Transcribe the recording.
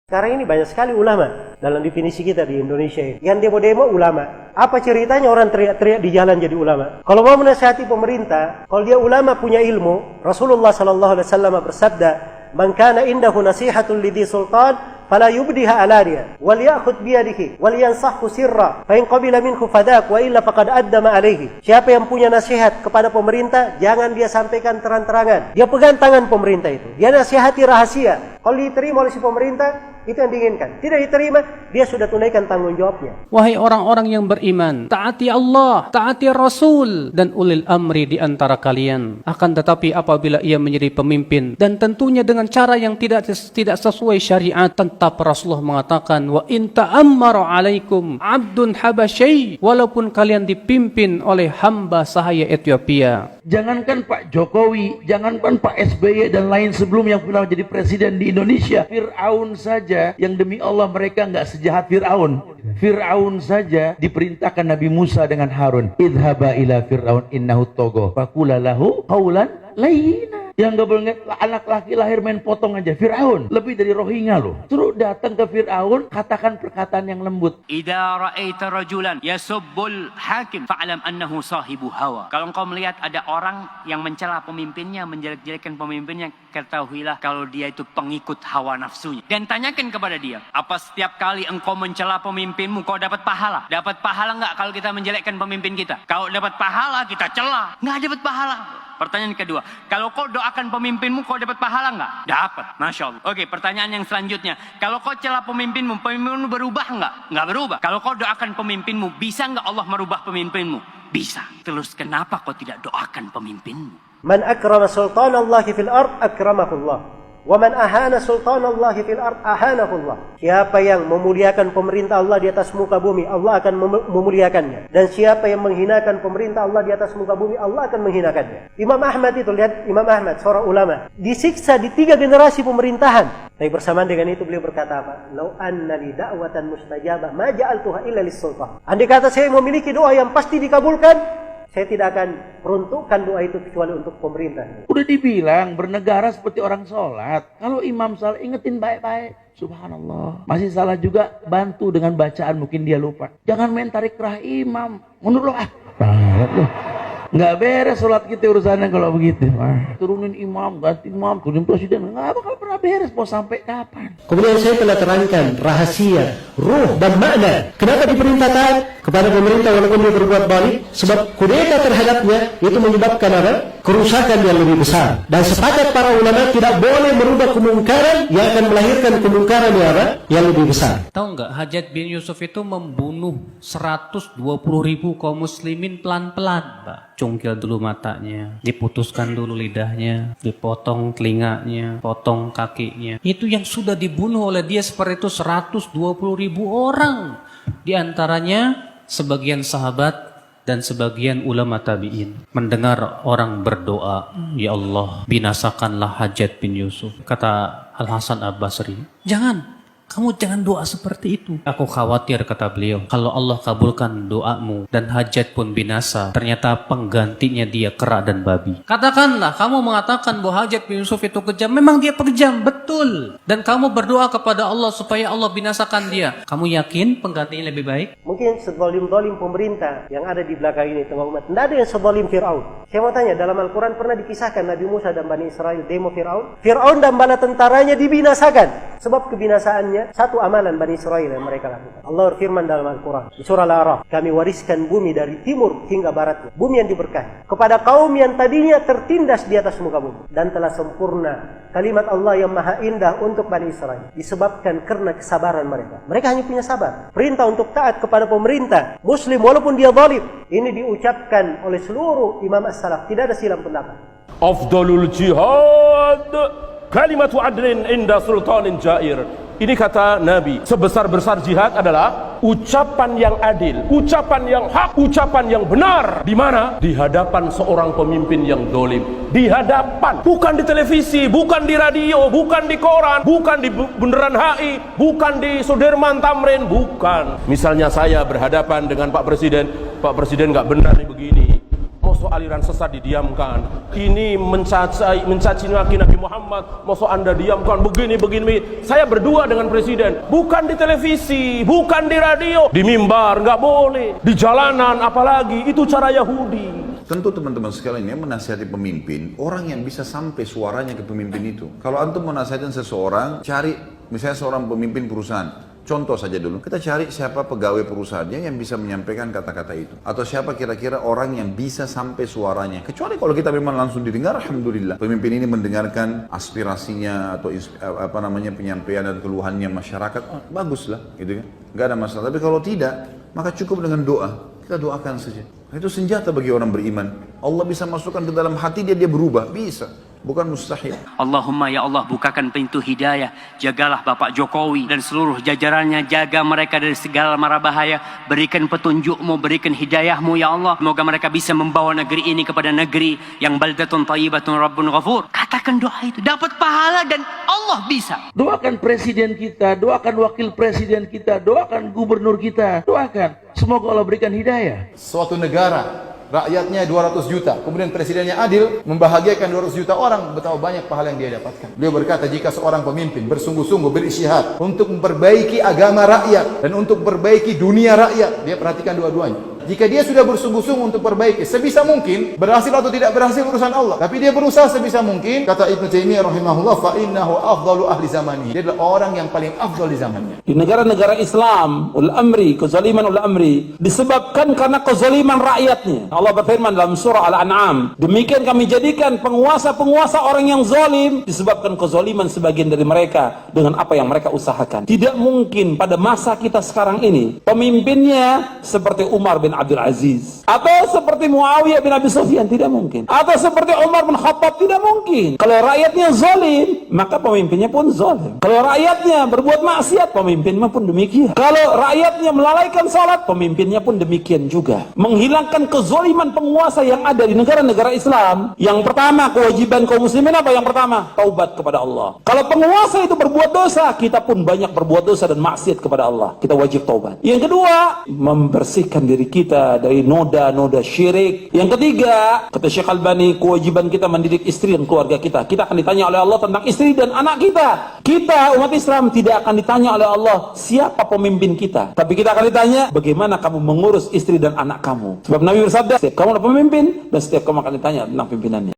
Sekarang ini banyak sekali ulama dalam definisi kita di Indonesia ini. Yang demo-demo ulama. Apa ceritanya orang teriak-teriak di jalan jadi ulama? Kalau mau menasihati pemerintah, kalau dia ulama punya ilmu, Rasulullah SAW bersabda, "Man kana indahu nasihatun lidhi sultan, fala yubdiha alaniya, wal ya'khudh biyadihi, wal yansahhu sirra, fa in qabila minhu fadak, wa illa faqad addama alaihi." Siapa yang punya nasihat kepada pemerintah, jangan dia sampaikan terang-terangan. Dia pegang tangan pemerintah itu. Dia nasihati rahasia. Kalau diterima oleh si pemerintah, itu yang diinginkan. Tidak diterima, dia sudah tunaikan tanggung jawabnya. Wahai orang-orang yang beriman, taati Allah, taati Rasul, dan ulil amri di antara kalian. Akan tetapi apabila ia menjadi pemimpin, dan tentunya dengan cara yang tidak sesuai syariat, tetap Rasulullah mengatakan, wa in ta'ammara alaikum abdun habasyai, walaupun kalian dipimpin oleh hamba sahaya Ethiopia. Jangankan Pak Jokowi, jangankan Pak SBY dan lain sebelum yang pernah jadi presiden di Indonesia, Fir'aun saja yang demi Allah mereka nggak sejahat Fir'aun. Fir'aun saja diperintahkan Nabi Musa dengan Harun, idhaba ila Fir'aun innahu togo faqula lahu qawlan layyina. Yang gak boleh anak laki lahir main potong aja. Fir'aun lebih dari Rohingya loh. Terus datang ke Fir'aun, katakan perkataan yang lembut. Idza ra'aita rajulan yasubbul hakim fa'lam annahu sahibu hawa. Kalau engkau melihat ada orang yang mencela pemimpinnya, menjelek-jelekan pemimpinnya, ketahuilah kalau dia itu pengikut hawa nafsunya. Dan tanyakan kepada dia, apa setiap kali engkau mencela pemimpinmu kau dapat pahala? Dapat pahala enggak kalau kita menjelekkan pemimpin kita? Kalau dapat pahala kita cela, enggak dapat pahala. Pertanyaan kedua, kalau kau doakan pemimpinmu, kau dapat pahala enggak? Dapat, Masya Allah. Oke, pertanyaan yang selanjutnya, kalau kau celah pemimpinmu, pemimpinmu berubah enggak? Enggak berubah. Kalau kau doakan pemimpinmu, bisa enggak Allah merubah pemimpinmu? Bisa. Terus kenapa kau tidak doakan pemimpinmu? Man akrama sultanallahi fil ard akramahullah. Wa man ahana sultanallahi fil ard ahanahullah. Siapa yang memuliakan pemerintah Allah di atas muka bumi, Allah akan memuliakannya. Dan siapa yang menghinakan pemerintah Allah di atas muka bumi, Allah akan menghinakannya. Imam Ahmad itu, lihat Imam Ahmad, seorang ulama, disiksa di 3 generasi pemerintahan. Tapi bersamaan dengan itu beliau berkata apa? Lau anna li da'watan mustajabah ma ja'altuha illa lis-sultan. Andai kata saya memiliki doa yang pasti dikabulkan, saya tidak akan peruntukkan doa itu kecuali untuk pemerintah. Udah dibilang bernegara seperti orang sholat. Kalau imam salah, ingetin baik-baik. Subhanallah. Masih salah juga, bantu dengan bacaan, mungkin dia lupa. Jangan main tarik kerah imam. Menurut lo, banget lo. Nggak beres sholat kita urusannya kalau begitu. Turunin imam, ganti imam, turunin presiden. Nggak bakal pernah beres, mau sampai kapan. Kemudian saya telah terangkan rahasia, ruh dan makna. Kenapa diperintah taat kepada pemerintah walaupun dia berbuat baik? Sebab kudeta terhadapnya itu menyebabkan apa? Kerusakan yang lebih besar. Dan sepakat para ulama tidak boleh merubah kemungkaran yang akan melahirkan kemungkaran yang apa? Yang lebih besar. Tahu nggak, Hajjaj bin Yusuf itu membunuh 120.000 kaum muslimin pelan-pelan, Pak. Cungkil dulu matanya, diputuskan dulu lidahnya, dipotong telinganya, potong kakinya. Itu yang sudah dibunuh oleh dia seperti itu 120.000 orang. Di antaranya sebagian sahabat dan sebagian ulama tabi'in. Mendengar orang berdoa, ya Allah, binasakanlah Hajjaj bin Yusuf. Kata Al-Hasan Al-Basri, kamu jangan doa seperti itu. Aku khawatir, kata beliau, kalau Allah kabulkan doamu dan Hajjaj pun binasa, ternyata penggantinya dia kera dan babi. Katakanlah, kamu mengatakan bahwa Hajjaj bin Yusuf itu kejam. Memang dia kejam, betul. Dan kamu berdoa kepada Allah supaya Allah binasakan dia. Kamu yakin penggantinya lebih baik? Mungkin sezalim-zalim pemerintah yang ada di belakang ini tengah umat. Tidak ada yang sezalim Fir'aun. Saya mau tanya, dalam Al-Quran pernah dikisahkan Nabi Musa dan Bani Israel demo Fir'aun? Fir'aun dan bala tentaranya dibinasakan. Sebab kebinasaannya satu amalan Bani Israel yang mereka lakukan. Allah berfirman dalam Al-Quran di surah Al-A'raf, kami wariskan bumi dari timur hingga baratnya, bumi yang diberkahi, kepada kaum yang tadinya tertindas di atas muka bumi, dan telah sempurna kalimat Allah yang maha indah untuk Bani Israel disebabkan karena kesabaran mereka. Mereka hanya punya sabar. Perintah untuk taat kepada pemerintah muslim walaupun dia zalim, ini diucapkan oleh seluruh imam as-salaf, tidak ada silang pendapat. Afdalul jihad kalimatu adlin inda sultanin jair. Ini kata Nabi, sebesar-besar jihad adalah ucapan yang adil, ucapan yang hak, ucapan yang benar. Di mana? Di hadapan seorang pemimpin yang dolim. Di hadapan, bukan di televisi, bukan di radio, bukan di koran, bukan di Bundaran HI, bukan di Sudirman Tamrin, bukan. Misalnya saya berhadapan dengan Pak Presiden nggak benar nih begini. Mau Masuk aliran sesat didiamkan. Ini mencaci maki Nabi Muhammad. Masuk Anda diamkan begini. Saya berdua dengan presiden, bukan di televisi, bukan di radio, di mimbar nggak boleh, di jalanan apalagi. Itu cara Yahudi. Tentu teman-teman sekalian yang menasihati pemimpin, orang yang bisa sampai suaranya ke pemimpin itu. Kalau antum menasihatin seseorang, cari misalnya seorang pemimpin perusahaan. Contoh saja dulu, kita cari siapa pegawai perusahaannya yang bisa menyampaikan kata-kata itu. Atau siapa kira-kira orang yang bisa sampai suaranya. Kecuali kalau kita memang langsung didengar, alhamdulillah. Pemimpin ini mendengarkan aspirasinya atau penyampaian dan keluhannya masyarakat, baguslah, gitu kan. Gak ada masalah. Tapi kalau tidak, maka cukup dengan doa. Kita doakan saja. Itu senjata bagi orang beriman. Allah bisa masukkan ke dalam hati dia berubah. Bisa. Bukan mustahil. Allahumma ya Allah, bukakan pintu hidayah. Jagalah Bapak Jokowi dan seluruh jajarannya. Jaga mereka dari segala mara bahaya. Berikan petunjukmu, berikan hidayahmu ya Allah. Semoga mereka bisa membawa negeri ini kepada negeri yang baldatun thayyibatun rabbun ghafur. Katakan doa itu, dapat pahala dan Allah bisa. Doakan presiden kita, doakan wakil presiden kita, doakan gubernur kita, doakan. Semoga Allah berikan hidayah. Suatu negara, rakyatnya 200 juta, kemudian presidennya adil, membahagiakan 200 juta orang, betapa banyak pahala yang dia dapatkan. Beliau berkata, jika seorang pemimpin bersungguh-sungguh berisyihad untuk memperbaiki agama rakyat dan untuk memperbaiki dunia rakyat, dia perhatikan dua-duanya. Jika dia sudah bersungguh-sungguh untuk perbaiki, sebisa mungkin, berhasil atau tidak berhasil urusan Allah. Tapi dia berusaha sebisa mungkin, kata Ibnu Taimiyah rahimahullah, fa innahu afdalu ahli zamani. Dia adalah orang yang paling afdal di zamannya. Di negara-negara Islam, kezaliman ul amri disebabkan karena kezaliman rakyatnya. Allah berfirman dalam surah Al-An'am, demikian kami jadikan penguasa-penguasa orang yang zalim disebabkan kezaliman sebagian dari mereka dengan apa yang mereka usahakan. Tidak mungkin pada masa kita sekarang ini pemimpinnya seperti Umar bin Abdul Aziz atau seperti Muawiyah bin Abi Sufyan, tidak mungkin. Atau seperti Umar bin Khattab, tidak mungkin. Kalau rakyatnya zalim, maka pemimpinnya pun zalim. Kalau rakyatnya berbuat maksiat, pemimpinnya pun demikian. Kalau rakyatnya melalaikan salat, pemimpinnya pun demikian juga. Menghilangkan kezaliman penguasa yang ada di negara-negara Islam, yang pertama kewajiban kaum muslimin apa? Yang pertama, taubat kepada Allah. Kalau penguasa itu berbuat dosa, kita pun banyak berbuat dosa dan maksiat kepada Allah. Kita wajib taubat. Yang kedua, membersihkan diri kita dari noda-noda syirik. Yang ketiga, kata Syekh Albani, kewajiban kita mendidik istri dan keluarga kita. Kita akan ditanya oleh Allah tentang istri dan anak kita. Kita umat Islam tidak akan ditanya oleh Allah siapa pemimpin kita, tapi kita akan ditanya bagaimana kamu mengurus istri dan anak kamu. Sebab Nabi bersabda, setiap kamu adalah pemimpin dan setiap kamu akan ditanya tentang pimpinannya.